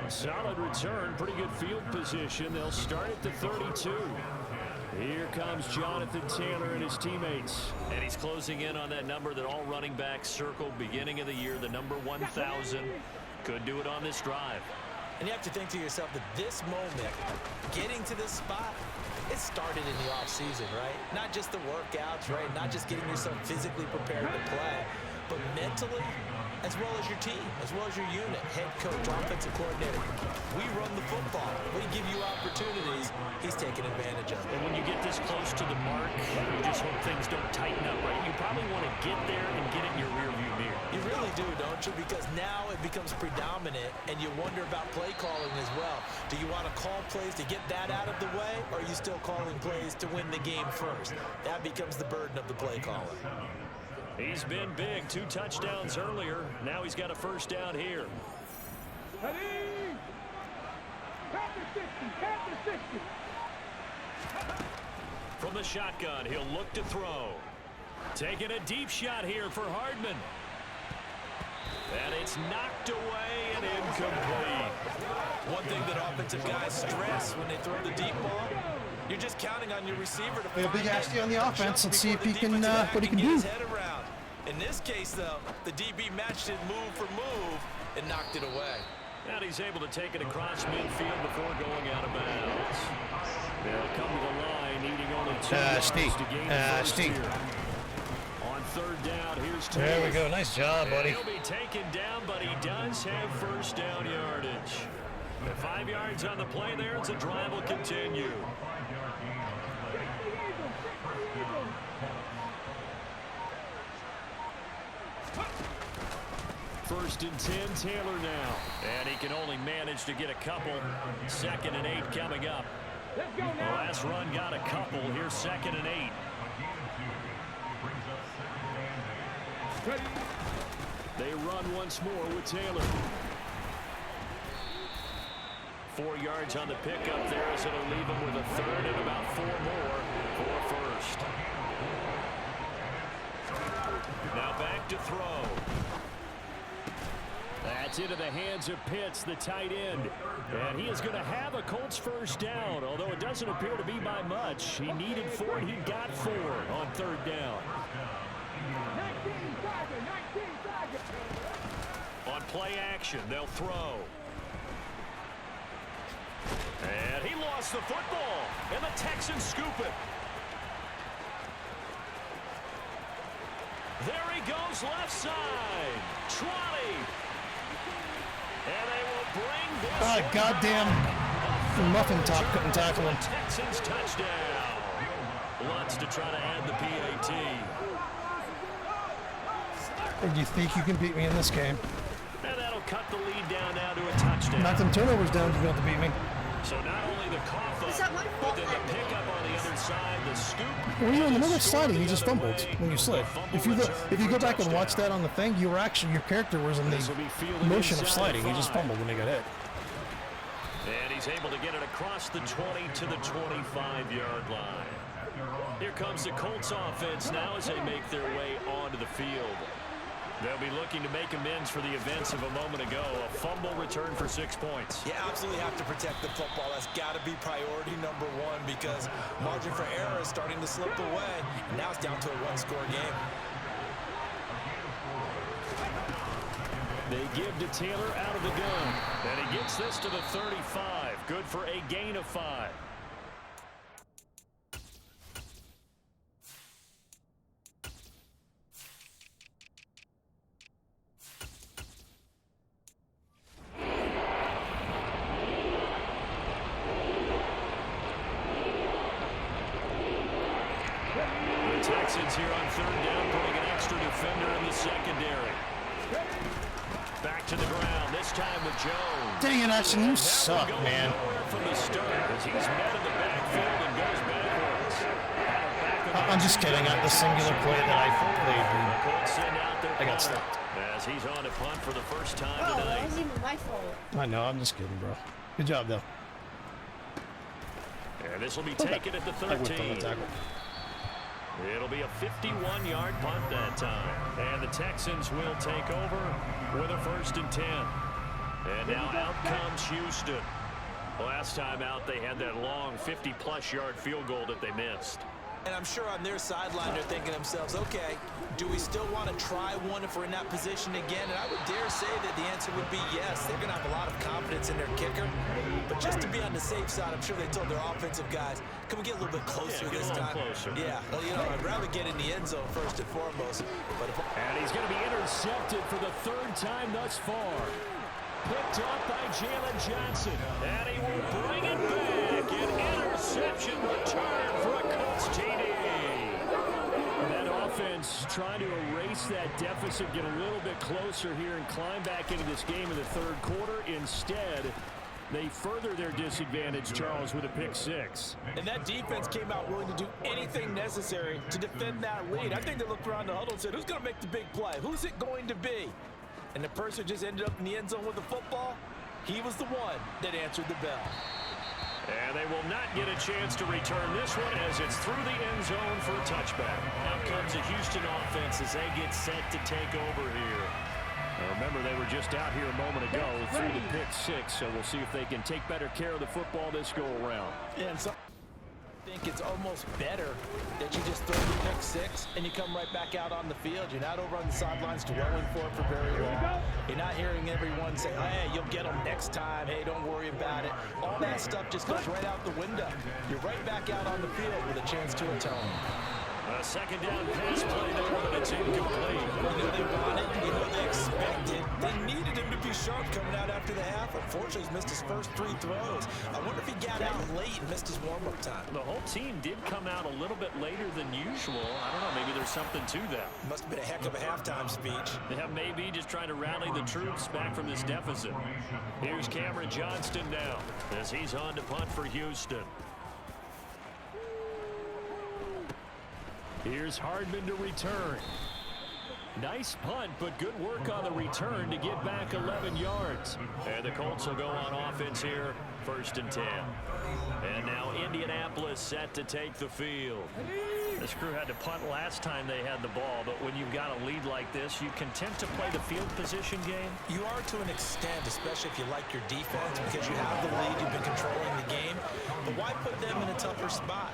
[SPEAKER 2] Solid return, pretty good field position. They'll start at the 32. Here comes Jonathan Taylor and his teammates. And he's closing in on that number that all running backs circled beginning of the year, the number 1,000. Could do it on this drive.
[SPEAKER 3] And you have to think to yourself that this moment, getting to this spot, it started in the offseason, right? Not just the workouts, right? Not just getting yourself physically prepared to play, but mentally, as well as your team, as well as your unit, head coach, offensive coordinator. We run the football. We give you opportunities. He's taking advantage of it.
[SPEAKER 2] And when you get this close to the mark, you just hope things don't tighten up, right? You probably want to get there and get it in your rearview mirror.
[SPEAKER 3] You really do, don't you? Because now it becomes predominant, and you wonder about play calling as well. Do you want to call plays to get that out of the way, or are you still calling plays to win the game first? That becomes the burden of the play caller.
[SPEAKER 2] He's been big. 2 touchdowns earlier. Now he's got a first down here.
[SPEAKER 5] Ready? Count to 60. Count to 60.
[SPEAKER 2] From the shotgun, he'll look to throw. Taking a deep shot here for Hardman. And it's knocked away and incomplete.
[SPEAKER 3] One thing that offensive guys stress when they throw the deep ball, you're just counting on your receiver to
[SPEAKER 4] We have Big Ashley on the offense. Let's see if he can, what he can do.
[SPEAKER 3] His head around. In this case, though, the DB matched it move for move and knocked it away.
[SPEAKER 2] And he's able to take it across midfield before going out of bounds. They'll come to the line, needing only 2 yards to gain the first here. On third down, here's Taylor.
[SPEAKER 4] There we go. Nice job, buddy.
[SPEAKER 2] He'll be taken down, but he does have first down yardage. The 5 yards on the play there, as the drive will continue. First and 10, Taylor now. And he can only manage to get a couple. 2nd and 8 coming up. The last run got a couple. Here's 2nd and 8. They run once more with Taylor. 4 yards on the pickup there, as it'll leave him with a third and about 4 more for first. Now back to throw. That's into the hands of Pitts, the tight end. And he is going to have a Colts first down, although it doesn't appear to be by much. He needed 4, and he got 4 on third down. On play action, they'll throw. And he lost the football, and the Texans scoop it. There he goes, left side. Trotty. And they will bring this
[SPEAKER 4] goddamn muffin top couldn't tackle him.
[SPEAKER 2] Texans touchdown. Lutz to try to add the PAT.
[SPEAKER 4] Do you think you can beat me in this game?
[SPEAKER 2] And that'll cut the lead down now to a touchdown.
[SPEAKER 4] Knock them turnovers down to be able to beat me.
[SPEAKER 2] So not only the cough up, but then the pickup on the other side, the scoop.
[SPEAKER 4] Well, you know, in the middle of sliding, he just fumbled when you slid. If you go back and watch that on the thing, you were actually, your character was in the motion of sliding. He just fumbled when he got hit.
[SPEAKER 2] And he's able to get it across the 20 to the 25-yard line. Here comes the Colts offense now as they make their way onto the field. They'll be looking to make amends for the events of a moment ago. A fumble return for 6 points.
[SPEAKER 3] You absolutely have to protect the football. That's got to be priority number 1 because margin for error is starting to slip away. And now it's down to a 1-score game.
[SPEAKER 2] They give to Taylor out of the gun. And he gets this to the 35. Good for a gain of 5. Texans here on third down, putting an extra defender in the secondary. Back to the ground, this time with Jones.
[SPEAKER 4] Dang it, Ashton, you suck, man.
[SPEAKER 2] From the start, as he's met in the backfield and goes backwards.
[SPEAKER 4] I'm just kidding. The singular play that I played, I got stopped.
[SPEAKER 2] As he's on to punt for the first time
[SPEAKER 7] Oh,
[SPEAKER 2] tonight.
[SPEAKER 7] that wasn't even my fault.
[SPEAKER 4] I know, I'm just kidding, bro. Good job, though.
[SPEAKER 2] And this will be taken at the 13. It'll be a 51-yard punt that time. And the Texans will take over with a 1st and 10. And now out comes Houston. Last time out, they had that long 50-plus yard field goal that they missed.
[SPEAKER 3] And I'm sure on their sideline they're thinking to themselves, okay, do we still want to try one if we're in that position again? And I would dare say that the answer would be yes. They're going to have a lot of confidence in their kicker. But just to be on the safe side, I'm sure they told their offensive guys, can we get a little bit closer this time?
[SPEAKER 2] Closer.
[SPEAKER 3] Yeah, well, you know, I'd rather get in the end zone first and foremost. But
[SPEAKER 2] and he's going to be intercepted for the 3rd time thus far. Picked up by Jalen Johnson. And he will bring it back. An interception return for a Colts TD. That offense trying to erase that deficit, get a little bit closer here and climb back into this game in the 3rd quarter. Instead, they further their disadvantage, Charles, with a pick 6.
[SPEAKER 3] And that defense came out willing to do anything necessary to defend that lead. I think they looked around the huddle and said, who's going to make the big play? Who's it going to be? And the person just ended up in the end zone with the football. He was the one that answered the bell.
[SPEAKER 2] And they will not get a chance to return this one as it's through the end zone for a touchback. Out comes the Houston offense as they get set to take over here. Now remember, they were just out here a moment ago through the pick 6, so we'll see if they can take better care of the football this go around.
[SPEAKER 3] Yeah, and so think it's almost better that you just throw the pick six and you come right back out on the field. You're not over on the sidelines dwelling for it for very long. You're not hearing everyone say, hey, you'll get them next time. Hey, don't worry about it. All that stuff just goes right out the window. You're right back out on the field with a chance to atone.
[SPEAKER 2] A second down pass play there, but it's incomplete.
[SPEAKER 3] You know they wanted, you know they expected. They needed him to be sharp coming out after the half. Unfortunately, he's missed his first 3 throws. I wonder if he got out late and missed his warm-up time.
[SPEAKER 2] The whole team did come out a little bit later than usual. I don't know, maybe there's something to that.
[SPEAKER 3] Must have been a heck of a halftime speech.
[SPEAKER 2] Yeah, maybe just trying to rally the troops back from this deficit. Here's Cameron Johnston now as he's on to punt for Houston. Here's Hardman to return. Nice punt, but good work on the return to get back 11 yards. And the Colts will go on offense here, 1st and 10. And now Indianapolis set to take the field. This crew had to punt last time they had the ball, but when you've got a lead like this, you content to play the field position game?
[SPEAKER 3] You are to an extent, especially if you like your defense, because you have the lead, you've been controlling the game. But why put them in a tougher spot?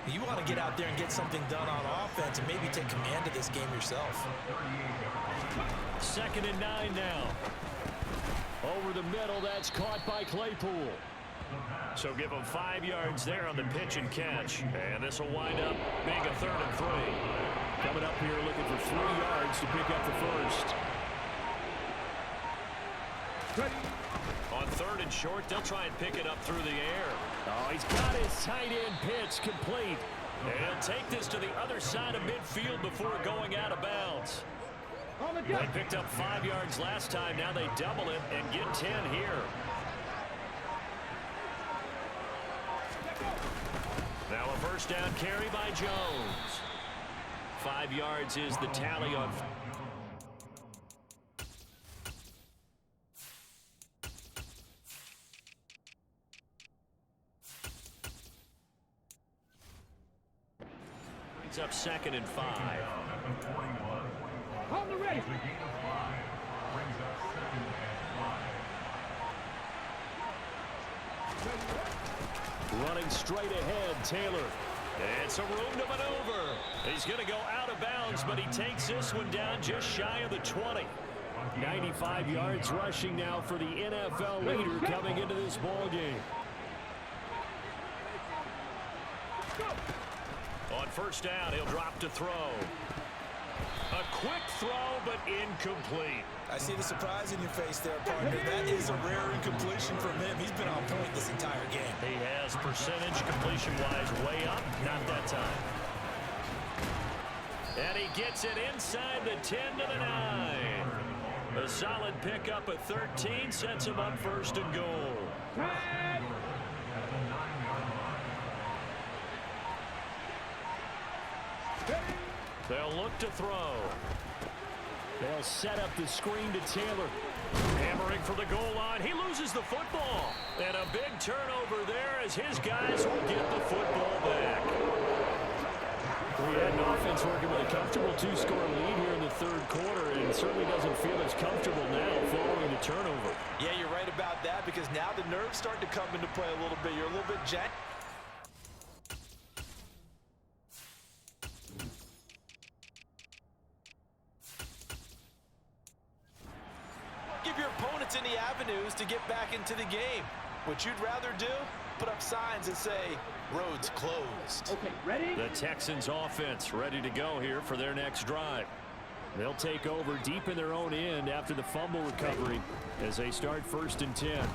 [SPEAKER 3] You want to get out there and get something done on offense and maybe take command of this game yourself.
[SPEAKER 2] 2nd and 9 now. Over the middle, that's caught by Claypool. So give them 5 yards there on the pitch and catch. And this will wind up being a 3rd and 3. Coming up here looking for 3 yards to pick up the first. On 3rd and short, they'll try and pick it up through the air. Oh, he's got his tight end pitch complete. And he'll take this to the other side of midfield before going out of bounds. They picked up 5 yards last time. Now they double it and get 10 here. Now a first down carry by Jones. 5 yards is the tally on. It's up 2nd and 5.
[SPEAKER 5] On the ready.
[SPEAKER 2] Running straight ahead, Taylor. And some room to maneuver. He's going to go out of bounds, but he takes this one down just shy of the 20. 95 yards rushing now for the NFL leader coming into this ball game. On first down, he'll drop to throw. A quick throw, but incomplete.
[SPEAKER 3] I see the surprise in your face there, partner. That is a rare incompletion from him. He's been on point this entire game.
[SPEAKER 2] He has percentage completion-wise way up. Not that time. And he gets it inside the 10 to the 9. A solid pickup at 13 sets him up 1st and goal. They'll look to throw. They'll set up the screen to Taylor. Hammering for the goal line. He loses the football. And a big turnover there as his guys will get the football back. We had an offense working with a comfortable 2-score lead here in the 3rd quarter, and certainly doesn't feel as comfortable now following the turnover.
[SPEAKER 3] Yeah, you're right about that, because now the nerves start to come into play a little bit. You're a little bit jacked. Give your opponents any avenues to get back into the game. What you'd rather do, put up signs and say, roads closed.
[SPEAKER 5] Okay, ready?
[SPEAKER 2] The Texans offense ready to go here for their next drive. They'll take over deep in their own end after the fumble recovery as they start 1st and 10.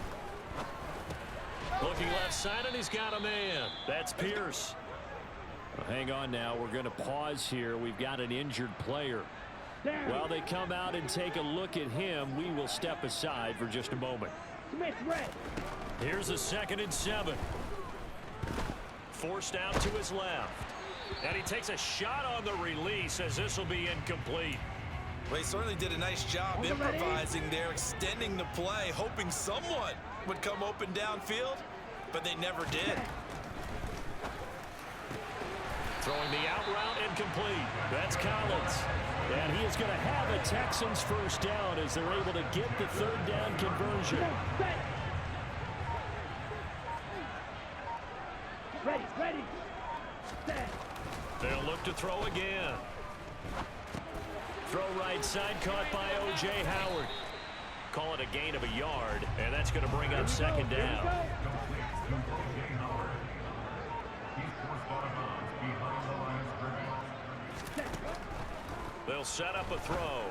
[SPEAKER 2] Looking left side, and he's got a man. That's Pierce. Well, hang on now. We're going to pause here. We've got an injured player. While they come out and take a look at him, we will step aside for just a moment.
[SPEAKER 5] Smith red.
[SPEAKER 2] Here's a 2nd and 7. Forced out to his left. And he takes a shot on the release as this will be incomplete.
[SPEAKER 3] Well, he certainly did a nice job improvising there, extending the play, hoping someone would come open downfield, but they never did.
[SPEAKER 2] Throwing the out route incomplete. That's Collins. And he is going to have a Texans first down as they're able to get the 3rd down conversion.
[SPEAKER 5] Ready, ready.
[SPEAKER 2] to throw again. Throw right side, caught by O.J. Howard. Call it a gain of a yard, and that's going to bring up second down. They'll set up a throw.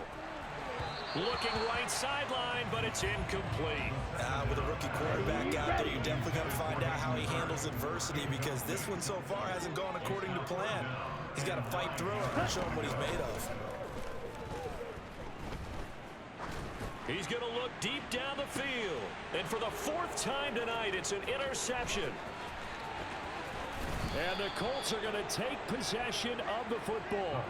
[SPEAKER 2] Looking right sideline, but it's incomplete.
[SPEAKER 3] With a rookie quarterback out there, you're definitely going to find out how he handles adversity, because this one so far hasn't gone according to plan. He's got to fight through it and show him what he's made of.
[SPEAKER 2] He's going to look deep down the field. And for the fourth time tonight, it's an interception. And the Colts are going to take possession of the football.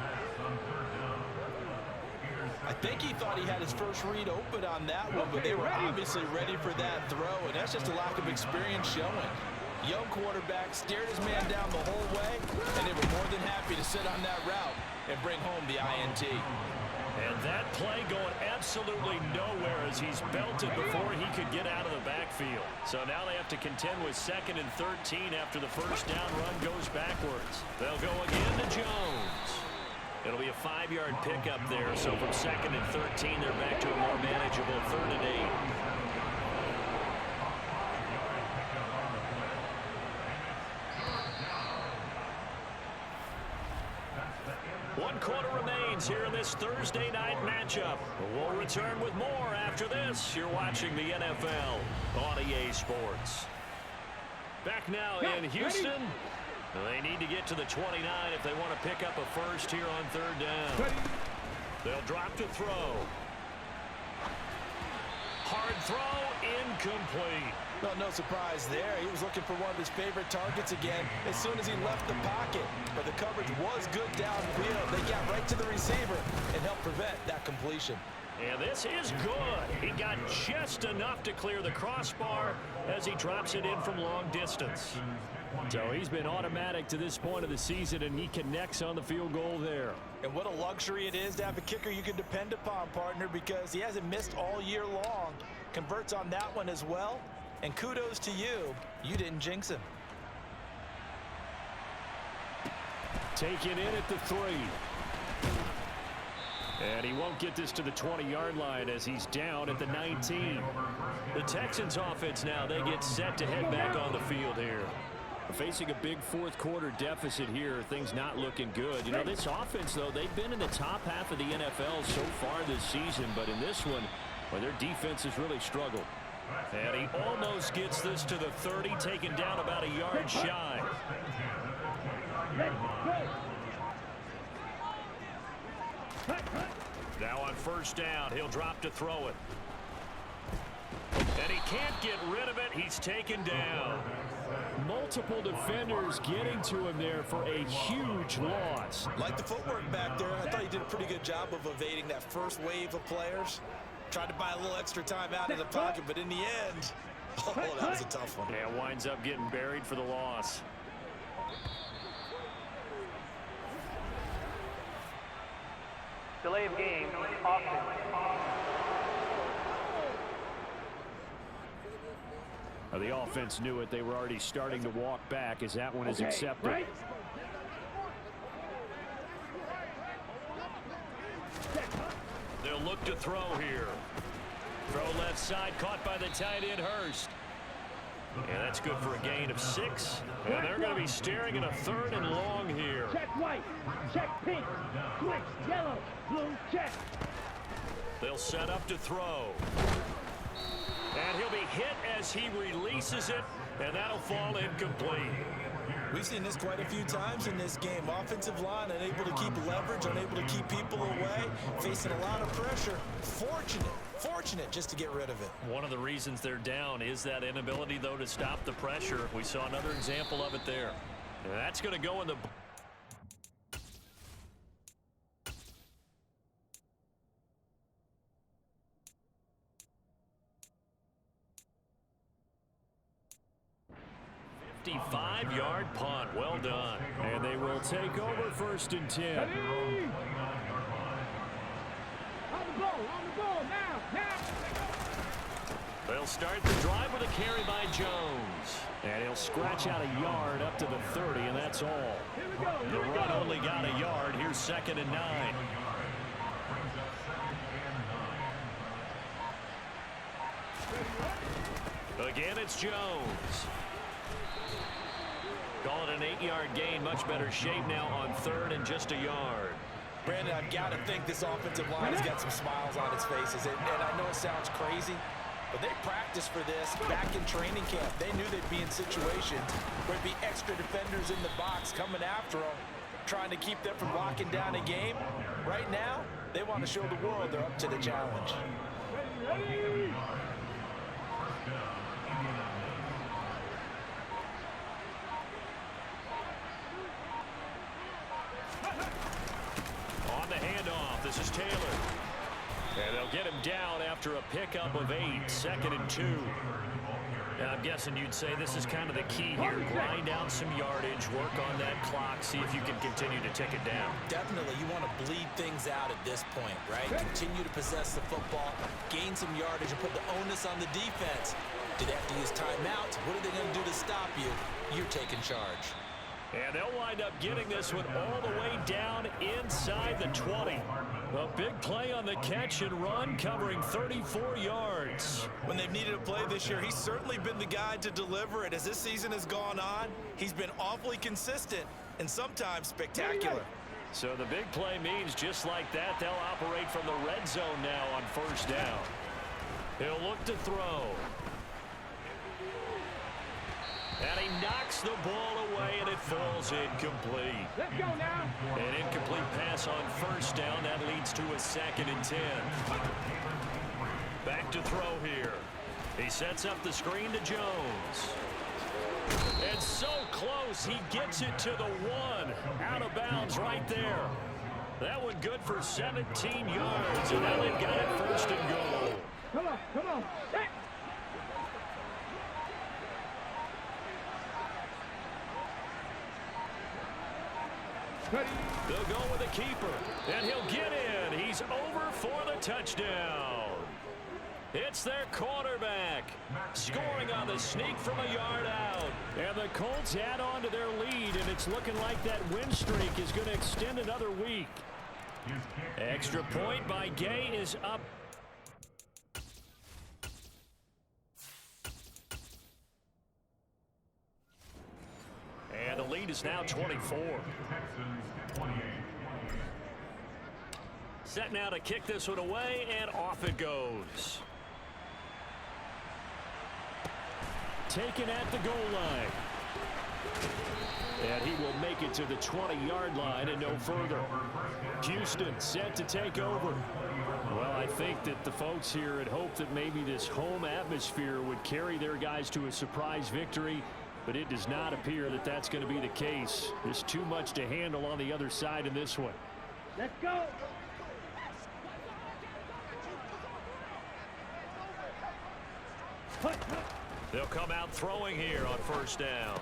[SPEAKER 3] I think he thought he had his first read open on that one, but they were obviously ready for that throw, and that's just a lack of experience showing. Young quarterback stared his man down the whole way, and they were more than happy to sit on that route and bring home the INT.
[SPEAKER 2] And that play going absolutely nowhere as he's belted before he could get out of the backfield. So now they have to contend with 2nd and 13 after the first down run goes backwards. They'll go again to Jones. It'll be a 5-yard pickup there. So from 2nd and 13, they're back to a more manageable 3rd and 8. One quarter remains here in this Thursday night matchup. We'll return with more after this. You're watching the NFL on EA Sports. Back now in Houston. They need to get to the 29 if they want to pick up a first here on 3rd down. They'll drop to throw. Hard throw, incomplete.
[SPEAKER 3] Well, no surprise there. He was looking for one of his favorite targets again as soon as he left the pocket. But the coverage was good downfield. They got right to the receiver and helped prevent that completion.
[SPEAKER 2] And this is good. He got just enough to clear the crossbar as he drops it in from long distance. So he's been automatic to this point of the season, and he connects on the field goal there.
[SPEAKER 3] And what a luxury it is to have a kicker you can depend upon, partner, because he hasn't missed all year long. Converts on that one as well. And kudos to you. You didn't jinx him.
[SPEAKER 2] Taken in at the 3. And he won't get this to the 20-yard line as he's down at the 19. The Texans offense now, they get set to head back on the field here. Facing a big fourth quarter deficit here, things not looking good. You know, this offense, though, they've been in the top half of the NFL so far this season, but in this one, well, their defense has really struggled. And he almost gets this to the 30, taken down about a yard shy. Now on first down, he'll drop to throw it. And he can't get rid of it. He's taken down. Multiple defenders getting to him there for a huge loss.
[SPEAKER 3] Like the footwork back there, I thought he did a pretty good job of evading that first wave of players. Tried to buy a little extra time out of the pocket, but in the end, oh, that was a tough one.
[SPEAKER 2] Yeah, winds up getting buried for the loss.
[SPEAKER 7] Delay of game, offense.
[SPEAKER 2] The offense knew it. They were already starting to walk back as that one is accepted.
[SPEAKER 5] Right.
[SPEAKER 2] They'll look to throw here. Throw left side, caught by the tight end Hurst. And that's good for a gain of 6. And they're going to be staring at a 3rd and long here.
[SPEAKER 5] Check white, check pink, switch yellow, blue, check.
[SPEAKER 2] They'll set up to throw. And he'll be hit as he releases it, and that'll fall incomplete.
[SPEAKER 3] We've seen this quite a few times in this game. Offensive line unable to keep leverage, unable to keep people away, facing a lot of pressure. Fortunate just to get rid of it.
[SPEAKER 2] One of the reasons they're down is that inability, though, to stop the pressure. We saw another example of it there. And that's going to go in the... Five-yard punt. Well done. And they will take over 1st and 10.
[SPEAKER 5] On the ball, now.
[SPEAKER 2] They'll start the drive with a carry by Jones. And he'll scratch out a yard up to the 30, and that's all. The run only got a yard. Here's 2nd and 9. Again, it's Jones. Call it an 8-yard gain. Much better shape now on 3rd and just a yard.
[SPEAKER 3] Brandon, I've got to think this offensive line has got some smiles on its faces. And I know it sounds crazy, but they practiced for this back in training camp. They knew they'd be in situations where there'd be extra defenders in the box coming after them, trying to keep them from locking down a game. Right now, they want to show the world they're up to the challenge.
[SPEAKER 2] On the handoff, this is Taylor. And they'll get him down after a pickup of 8, 2nd and 2. And I'm guessing you'd say this is kind of the key here. Grind down some yardage, work on that clock, see if you can continue to tick it down.
[SPEAKER 3] Definitely, you want to bleed things out at this point, right? Continue to possess the football, gain some yardage, and put the onus on the defense. Do they have to use timeouts? What are they going to do to stop you? You're taking charge.
[SPEAKER 2] And they'll wind up getting this one all the way down inside the 20. A big play on the catch and run, covering 34 yards.
[SPEAKER 3] When they've needed a play this year, he's certainly been the guy to deliver it. As this season has gone on, he's been awfully consistent and sometimes spectacular.
[SPEAKER 2] So the big play means just like that, they'll operate from the red zone now on 1st down. He'll look to throw. And he knocks the ball away, and it falls incomplete.
[SPEAKER 5] Let's go now.
[SPEAKER 2] An incomplete pass on 1st down. That leads to a 2nd and 10. Back to throw here. He sets up the screen to Jones. And so close, he gets it to the 1. Out of bounds right there. That one good for 17 yards, and now they've got it 1st and goal.
[SPEAKER 5] Come on. Hey.
[SPEAKER 2] They'll go with the keeper, and he'll get in. He's over for the touchdown. It's their quarterback scoring on the sneak from a yard out. And the Colts add on to their lead, and it's looking like that win streak is going to extend another week. Extra point by Gay is up. And the lead is now 24. Set now to kick this one away, and off it goes. Taken at the goal line. And he will make it to the 20-yard line and no further. Houston set to take over. Well, I think that the folks here had hoped that maybe this home atmosphere would carry their guys to a surprise victory, but it does not appear that that's going to be the case. There's too much to handle on the other side in this one.
[SPEAKER 5] Let's go.
[SPEAKER 2] They'll come out throwing here on 1st down.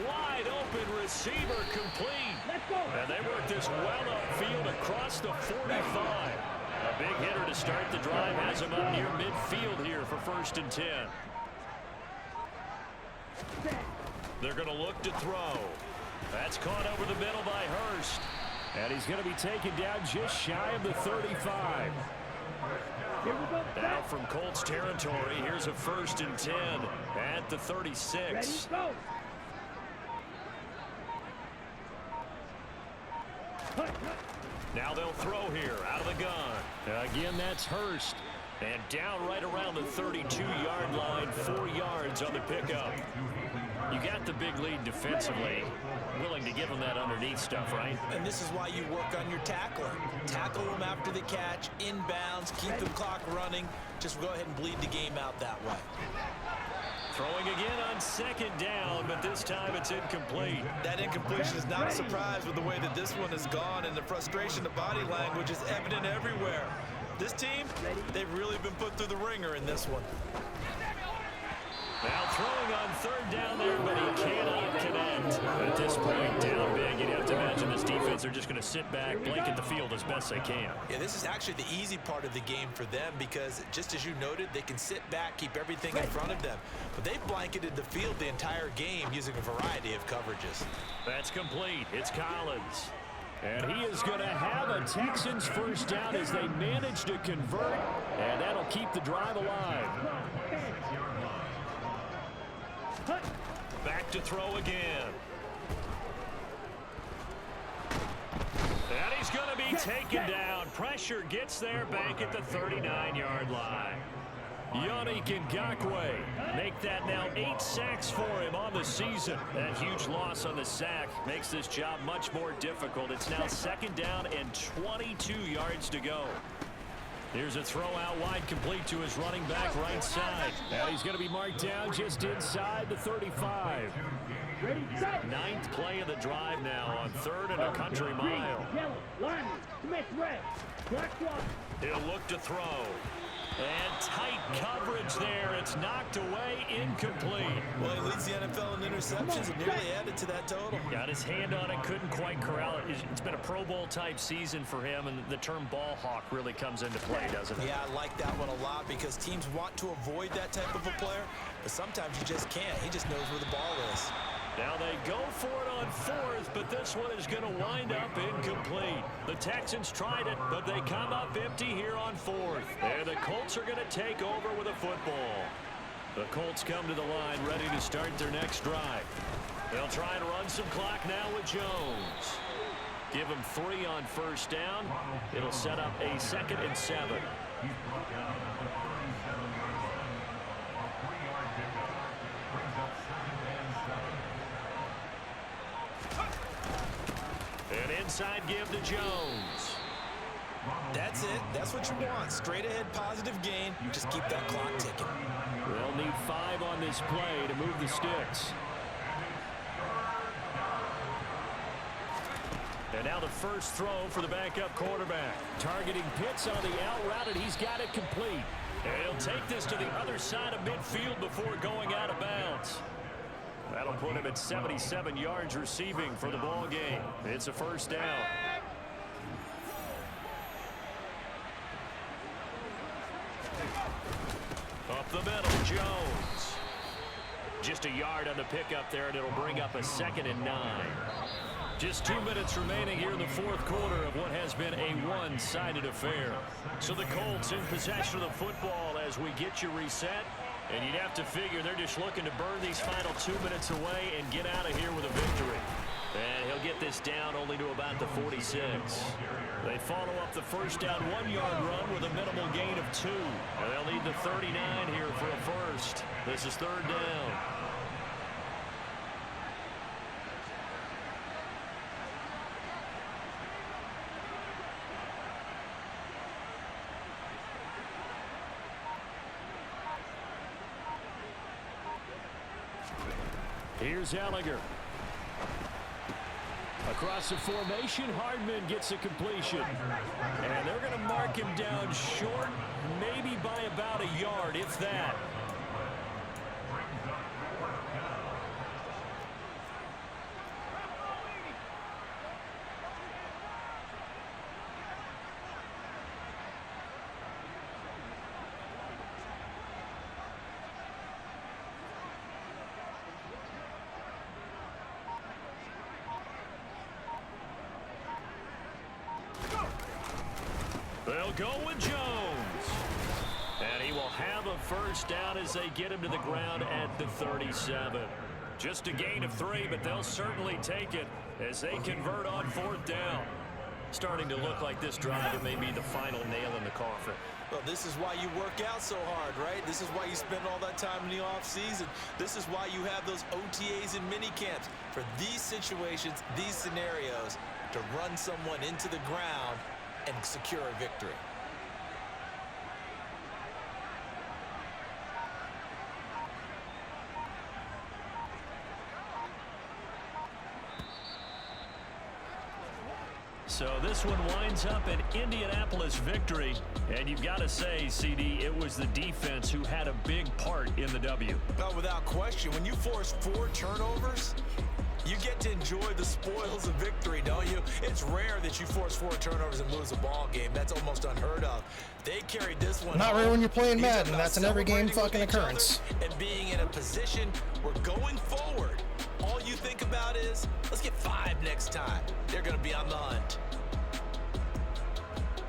[SPEAKER 2] Wide open receiver complete.
[SPEAKER 5] Let's go.
[SPEAKER 2] And they work this well upfield across the 45. A big hitter to start the drive has him up near midfield here for 1st and 10. They're going to look to throw. That's caught over the middle by Hurst. And he's going to be taken down just shy of the 35. Now from Colts territory, here's a 1st and 10 at the 36.
[SPEAKER 5] Ready, go.
[SPEAKER 2] Now they'll throw here out of the gun. Again, that's Hurst. And down right around the 32-yard line, 4 yards on the pickup. You got the big lead defensively. Willing to give them that underneath stuff, right?
[SPEAKER 3] And this is why you work on your tackling. Tackle them after the catch, inbounds, keep the clock running. Just go ahead and bleed the game out that way.
[SPEAKER 2] Throwing again on 2nd down, but this time it's incomplete.
[SPEAKER 3] That incompletion is not a surprise with the way that this one has gone, and the frustration, the body language is evident everywhere. This team, they've really been put through the ringer in this one.
[SPEAKER 2] Now throwing on third down there, but he cannot connect. At this point, down big, you'd have to imagine this defense are just going to sit back, blanket the field as best they can.
[SPEAKER 3] Yeah, this is actually the easy part of the game for them because, just as you noted, they can sit back, keep everything in front of them. But they've blanketed the field the entire game using a variety of coverages.
[SPEAKER 2] That's complete. It's Collins. And he is going to have a Texans first down as they manage to convert, and that'll keep the drive alive. Back to throw again. And he's going to be taken down. Pressure gets there back at the 39-yard line. Yannick Ngakoue make that now 8 sacks for him on the season. That huge loss on the sack makes this job much more difficult. It's now second down and 22 yards to go. Here's a throw out wide, complete to his running back right side. Now he's going to be marked down just inside the 35. Ninth play of the drive now on third and a country mile. He'll look to throw. And tight coverage there. It's knocked away, incomplete.
[SPEAKER 3] Well, he leads the NFL in interceptions and nearly added to that total.
[SPEAKER 2] Got his hand on it, couldn't quite corral it. It's been a Pro Bowl type season for him, and the term ball hawk really comes into play, doesn't it?
[SPEAKER 3] Yeah, I like that one a lot because teams want to avoid that type of a player, but sometimes you just can't. He just knows where the ball is.
[SPEAKER 2] Now they go for it on fourth, but this one is going to wind up incomplete. The Texans tried it, but they come up empty here on fourth. And the Colts are going to take over with a football. The Colts come to the line ready to start their next drive. They'll try to run some clock now with Jones. Give him 3 on first down. It'll set up a 2nd and 7. An inside give to Jones.
[SPEAKER 3] That's it. That's what you want. Straight ahead positive gain. Just keep that clock ticking.
[SPEAKER 2] They'll need 5 on this play to move the sticks. And now the first throw for the backup quarterback. Targeting Pitts on the out route, and he's got it complete. And he'll take this to the other side of midfield before going out of bounds. That'll put him at 77 yards receiving for the ball game. It's a first down. Up the middle, Jones. Just a yard on the pickup there, and it'll bring up a 2nd and 9. Just 2 minutes remaining here in the fourth quarter of what has been a one-sided affair. So the Colts in possession of the football as we get you reset. And you'd have to figure they're just looking to burn these final 2 minutes away and get out of here with a victory. And he'll get this down only to about the 46. They follow up the first down 1-yard run with a minimal gain of 2. And they'll need the 39 here for a first. This is third down. Here's Ellinger. Across the formation, Hardman gets a completion. And they're going to mark him down short, maybe by about a yard, if that. They'll go with Jones. And he will have a first down as they get him to the ground at the 37. Just a gain of 3, but they'll certainly take it as they convert on fourth down. Starting to look like this drive may be the final nail in the coffin.
[SPEAKER 3] Well, this is why you work out so hard, right? This is why you spend all that time in the offseason. This is why you have those OTAs and mini camps for these situations, these scenarios, to run someone into the ground and secure a victory.
[SPEAKER 2] So this one winds up an Indianapolis victory. And you've got to say, CD, it was the defense who had a big part in the W.
[SPEAKER 3] Oh, without question. When you force 4 turnovers, you get to enjoy the spoils of victory, don't you? It's rare that you force 4 turnovers and lose a ball game. That's almost unheard of. They carried this one.
[SPEAKER 4] Not rare when you're playing Madden. That's an every game fucking occurrence.
[SPEAKER 3] And being in a position where going forward, all you think about is, let's get 5 next time. They're going to be on the hunt.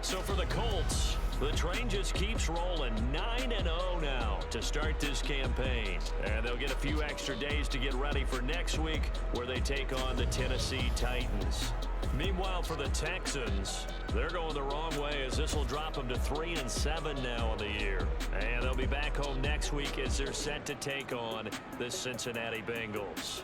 [SPEAKER 2] So for the Colts, the train just keeps rolling. 9-0 now to start this campaign. And they'll get a few extra days to get ready for next week, where they take on the Tennessee Titans. Meanwhile, for the Texans, they're going the wrong way, as this will drop them to 3-7 now on the year. And they'll be back home next week as they're set to take on the Cincinnati Bengals.